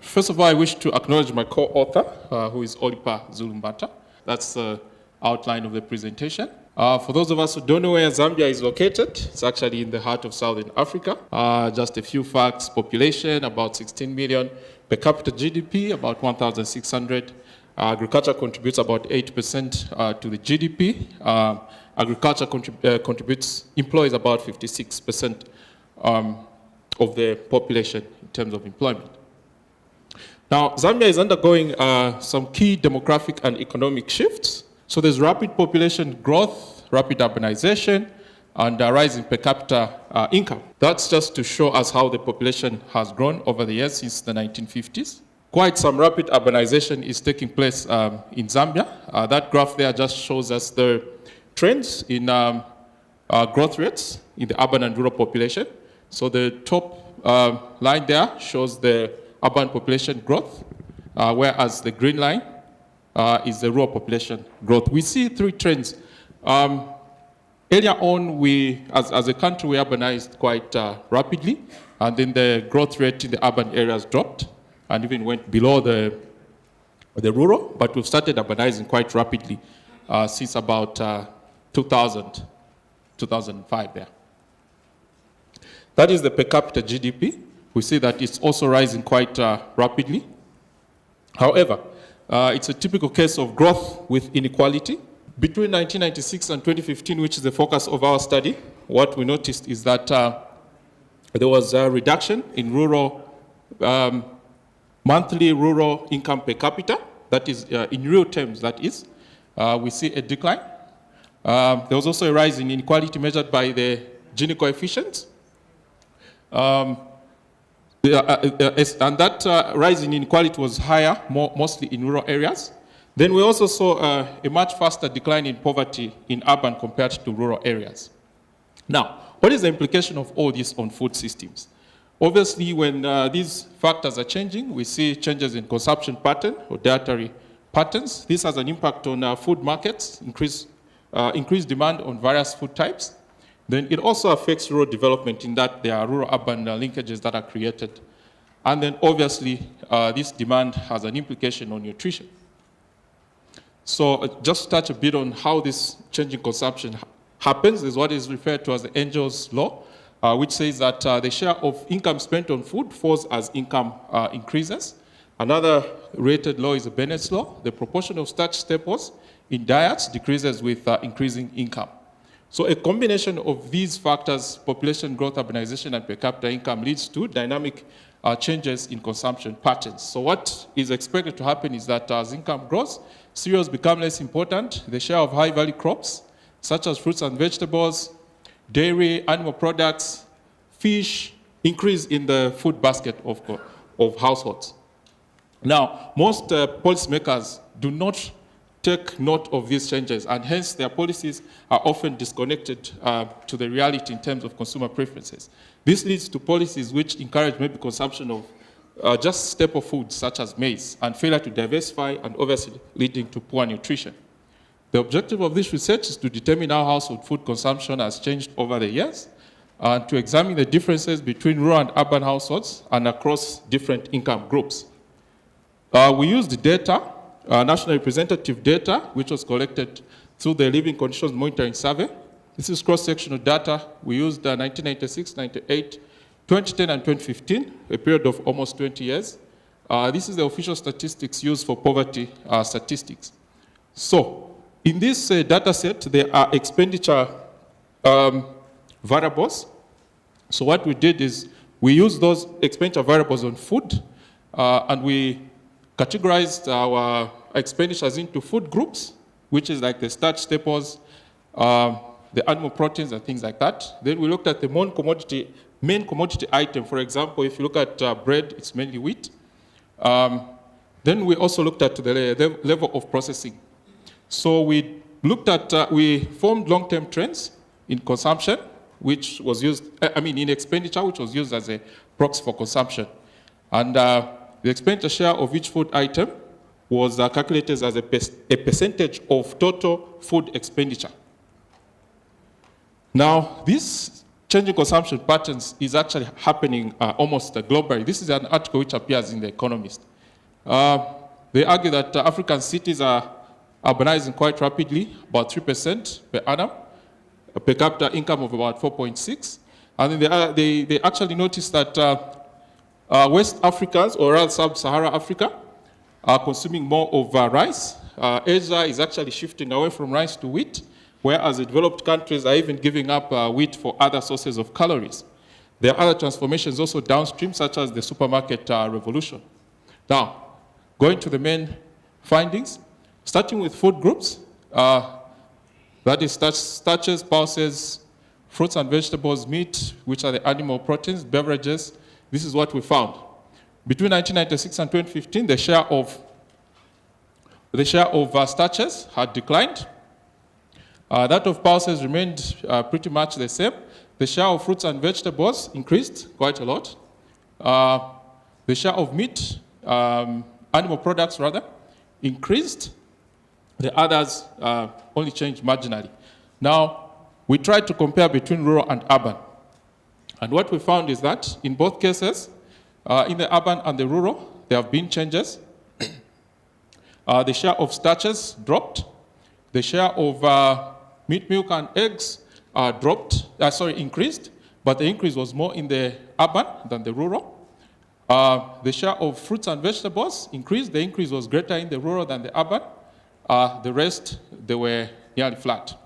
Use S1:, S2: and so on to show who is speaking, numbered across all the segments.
S1: First of all, I wish to acknowledge my co-author, who is Olipa Zulumbata. That's the outline of the presentation. For those of us who don't know where Zambia is located, it's actually in the heart of Southern Africa. Just a few facts: population, about 16 million. Per capita GDP, about 1,600. Agriculture contributes about 8% to the GDP. Agriculture employs about 56% of the population in terms of employment. Now, Zambia is undergoing some key demographic and economic shifts. So there's rapid population growth, rapid urbanization, and a rise in per capita income. That's just to show us how the population has grown over the years since the 1950s. Quite some rapid urbanization is taking place in Zambia. That graph there just shows us the trends in growth rates in the urban and rural population. So the top line there shows the urban population growth, whereas the green line is the rural population growth. We see three trends. Earlier on, as a country, we urbanized quite rapidly, and then the growth rate in the urban areas dropped and even went below the rural, but we've started urbanizing quite rapidly since about 2000, 2005 there. That is the per capita GDP. We see that it's also rising quite rapidly. However, it's a typical case of growth with inequality. Between 1996 and 2015, which is the focus of our study, what we noticed is that there was a reduction in monthly rural income per capita. That is, in real terms, that is. We see a decline. There was also a rise in inequality measured by the Gini coefficients. And that rise in inequality was higher, mostly in rural areas. Then we also saw a much faster decline in poverty in urban compared to rural areas. Now, what is the implication of all this on food systems? Obviously, when these factors are changing, we see changes in consumption pattern or dietary patterns. This has an impact on food markets, increased demand on various food types. Then it also affects rural development in that there are rural-urban linkages that are created. And then obviously, this demand has an implication on nutrition. So just to touch a bit on how this change in consumption happens is what is referred to as the Angel's Law, which says that the share of income spent on food falls as income increases. Another related law is the Bennett's Law. The proportion of starch staples in diets decreases with increasing income. So a combination of these factors, population growth, urbanization, and per capita income, leads to dynamic changes in consumption patterns. So what is expected to happen is that as income grows, cereals become less important. The share of high-value crops, such as fruits and vegetables, dairy, animal products, fish, increase in the food basket of households. Now, most policymakers do not take note of these changes, and hence their policies are often disconnected to the reality in terms of consumer preferences. This leads to policies which encourage maybe consumption of just staple foods such as maize and failure to diversify, and obviously leading to poor nutrition. The objective of this research is to determine how household food consumption has changed over the years and to examine the differences between rural and urban households and across different income groups. We used data, national representative data, which was collected through the Living Conditions Monitoring Survey. This is cross-sectional data. We used 1996, 98, 2010, and 2015, a period of almost 20 years. This is the official statistics used for poverty statistics. So, in this data set, there are expenditure variables. So what we did is we used those expenditure variables on food, and we categorized our expenditures into food groups, which is like the starch staples, the animal proteins and things like that. Then we looked at the main commodity item. For example, if you look at bread, it's mainly wheat. Then we also looked at the level of processing. So we looked at, we formed long-term trends in consumption, which was used, in expenditure, which was used as a proxy for consumption. And the expenditure share of each food item was calculated as a percentage of total food expenditure. Now, this changing consumption patterns is actually happening almost globally. This is an article which appears in The Economist. They argue that African cities are urbanizing quite rapidly, about 3% per annum, a per capita income of about 4.6. And then they actually noticed that West Africans, or rather Sub-Saharan Africa, are consuming more of rice. Asia is actually shifting away from rice to wheat, whereas the developed countries are even giving up wheat for other sources of calories. There are other transformations also downstream, such as the supermarket revolution. Now, going to the main findings, starting with food groups, that is starches, pulses, fruits and vegetables, meat, which are the animal proteins, beverages. This is what we found. Between 1996 and 2015, the share of starches had declined. That of pulses remained pretty much the same. The share of fruits and vegetables increased quite a lot. The share of meat, animal products rather, increased. The others only changed marginally. Now, we tried to compare between rural and urban. And what we found is that in both cases, in the urban and the rural, there have been changes. The share of starches dropped. The share of meat, milk, and eggs increased, but the increase was more in the urban than the rural. The share of fruits and vegetables increased. The increase was greater in the rural than the urban. The rest, they were nearly flat.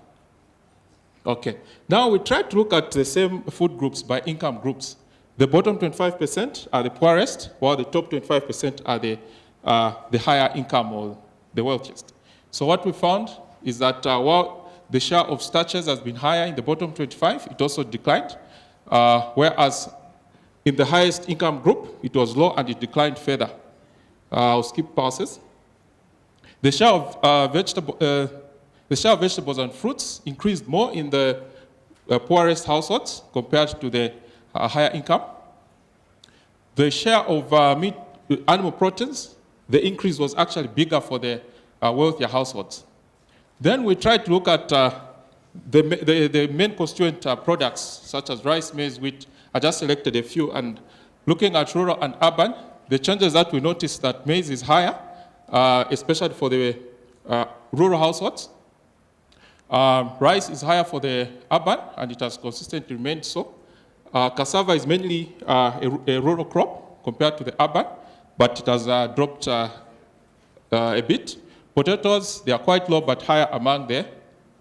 S1: Okay. Now we try to look at the same food groups by income groups. The bottom 25% are the poorest, while the top 25% are the higher income or the wealthiest. So what we found is that while the share of starches has been higher in the bottom 25, it also declined, whereas in the highest income group, it was low and it declined further. I'll skip pulses. The share of vegetables and fruits increased more in the poorest households compared to the higher income. The share of meat, animal proteins, the increase was actually bigger for the wealthier households. Then we tried to look at the main constituent products, such as rice, maize, wheat. I just selected a few, and looking at rural and urban, the changes that we noticed that maize is higher, especially for the rural households. Rice is higher for the urban, and it has consistently remained so. Cassava is mainly a rural crop compared to the urban, but it has dropped a bit. Potatoes, they are quite low, but higher among the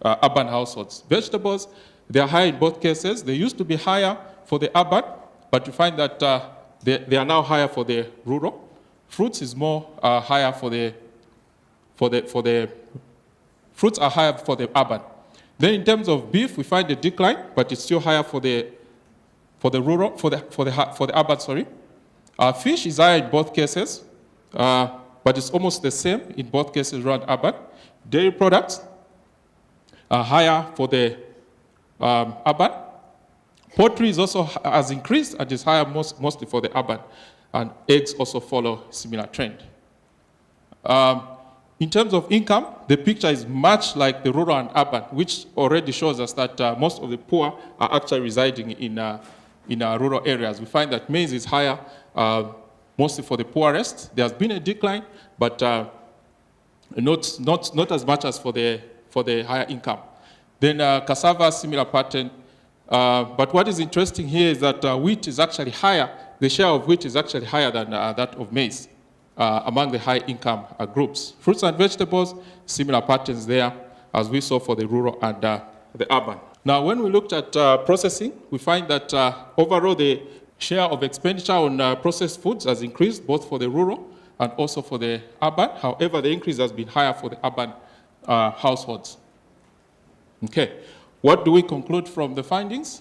S1: urban households. Vegetables, they are higher in both cases. They used to be higher for the urban, but you find that they are now higher for the rural. Fruits is more higher for the fruits are higher for the urban. Then in terms of beef, we find a decline, but it's still higher for the urban. Sorry, fish is higher in both cases, but it's almost the same in both cases around urban. Dairy products are higher for the urban. Poultry is also has increased and is higher mostly for the urban, and eggs also follow similar trend. In terms of income, the picture is much like the rural and urban, which already shows us that most of the poor are actually residing in rural areas. We find that maize is higher, mostly for the poorest. There has been a decline, but not as much as for the higher income. Then cassava, similar pattern. But what is interesting here is that wheat is actually higher. The share of wheat is actually higher than that of maize among the high income groups. Fruits and vegetables, similar patterns there as we saw for the rural and the urban. Now, when we looked at processing, we find that overall the share of expenditure on processed foods has increased both for the rural and also for the urban. However, the increase has been higher for the urban households. Okay, what do we conclude from the findings?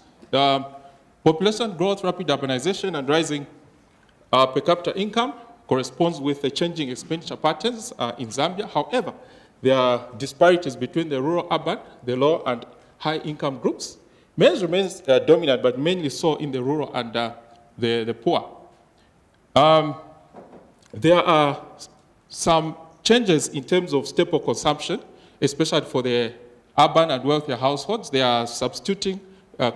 S1: Population growth, rapid urbanization, and rising per capita income corresponds with the changing expenditure patterns in Zambia. However, there are disparities between the rural, urban, the low and high income groups. Maize remains dominant, but mainly so in the rural and the poor. There are some changes in terms of staple consumption, especially for the urban and wealthier households. They are substituting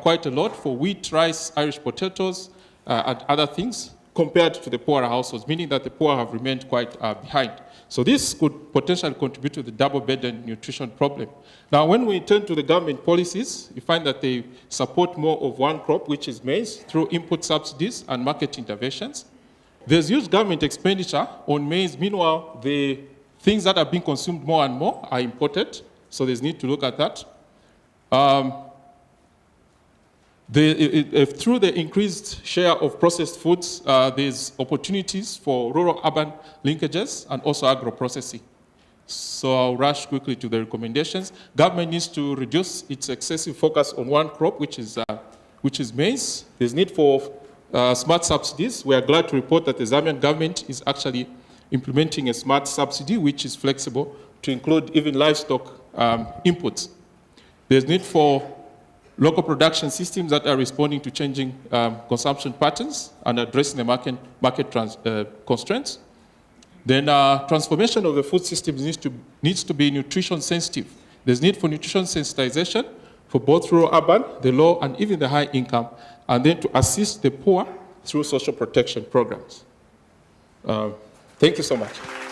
S1: quite a lot for wheat, rice, Irish potatoes, and other things compared to the poorer households, meaning that the poor have remained quite behind. So this could potentially contribute to the double burden nutrition problem. Now, when we turn to the government policies, you find that they support more of one crop, which is maize, through input subsidies and market interventions. There's huge government expenditure on maize. Meanwhile, the things that are being consumed more and more are imported, so there's need to look at that. Through the increased share of processed foods, there's opportunities for rural-urban linkages and also agro-processing. So I'll rush quickly to the recommendations. Government needs to reduce its excessive focus on one crop, which is maize. There's need for smart subsidies. We are glad to report that the Zambian government is actually implementing a smart subsidy, which is flexible to include even livestock inputs. There's need for local production systems that are responding to changing consumption patterns and addressing the market constraints. Then transformation of the food systems needs to be nutrition sensitive. There's need for nutrition sensitization for both rural, urban, the low, and even the high income, and then to assist the poor through social protection programs. Thank you so much.